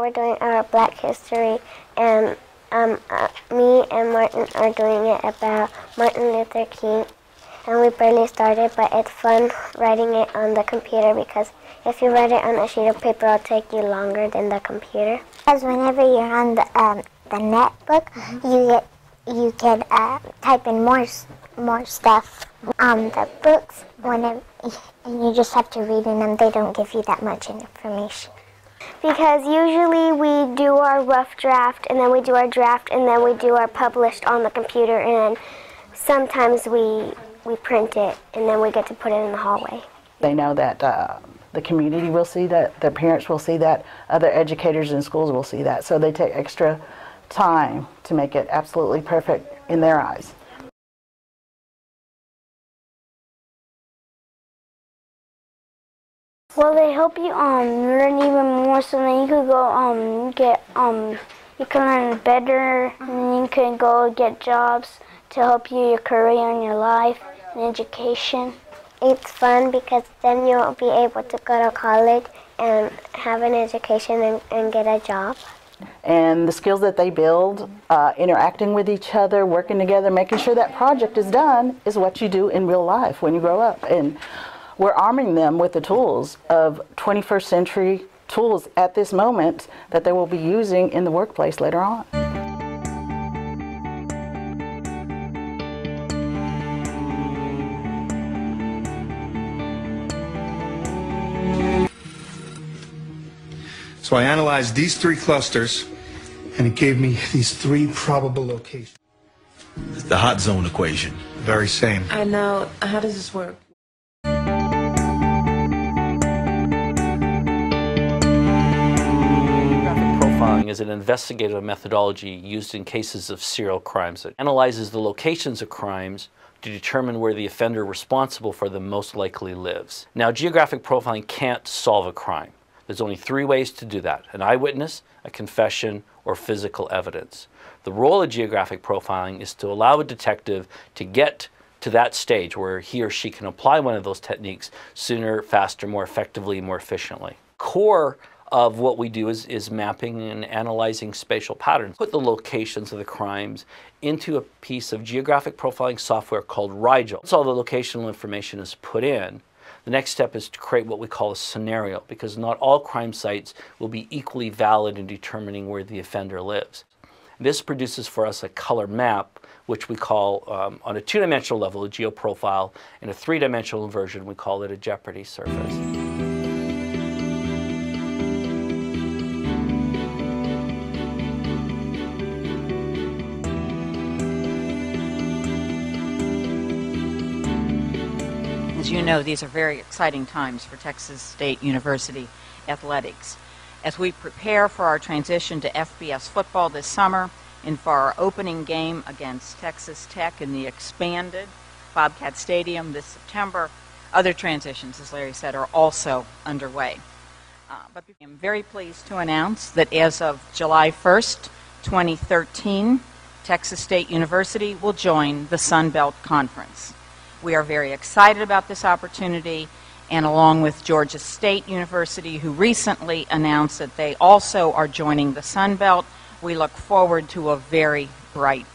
we're doing our Black History, and me and Martin are doing it about Martin Luther King. And we barely started, but it's fun writing it on the computer because if you write it on a sheet of paper, it'll take you longer than the computer. Because whenever you're on the netbook, you can type in more stuff. The books, and you just have to read in them. They don't give you that much information. Because usually we do our rough draft, and then we do our draft, and then we do our published on the computer, and sometimes we print it, and then we get to put it in the hallway. They know that the community will see that, their parents will see that, other educators in schools will see that, so they take extra time to make it absolutely perfect in their eyes. Well, they help you learn even more, so then you could go you can learn better, and then you can go get jobs to help you your career and your life and education. It's fun because then you'll be able to go to college and have an education and get a job. And the skills that they build, interacting with each other, working together, making sure that project is done, is what you do in real life when you grow up. And we're arming them with the tools of 21st century tools at this moment that they will be using in the workplace later on. So I analyzed these 3 clusters, and it gave me these 3 probable locations. The hot zone equation. Very same. I know. How does this work? Profiling is an investigative methodology used in cases of serial crimes. It analyzes the locations of crimes to determine where the offender responsible for them most likely lives. Now, geographic profiling can't solve a crime. There's only 3 ways to do that: an eyewitness, a confession, or physical evidence. The role of geographic profiling is to allow a detective to get to that stage where he or she can apply one of those techniques sooner, faster, more effectively, more efficiently. Core of what we do is mapping and analyzing spatial patterns. Put the locations of the crimes into a piece of geographic profiling software called Rigel. Once all the locational information is put in, the next step is to create what we call a scenario, because not all crime sites will be equally valid in determining where the offender lives. This produces for us a color map, which we call, on a 2-dimensional level, a geoprofile. In a 3-dimensional version, we call it a Jeopardy surface. As you know, these are very exciting times for Texas State University athletics. As we prepare for our transition to FBS football this summer and for our opening game against Texas Tech in the expanded Bobcat Stadium this September, other transitions, as Larry said, are also underway. But I'm very pleased to announce that as of July 1st, 2013, Texas State University will join the Sun Belt Conference. We are very excited about this opportunity, and along with Georgia State University, who recently announced that they also are joining the Sun Belt, we look forward to a very bright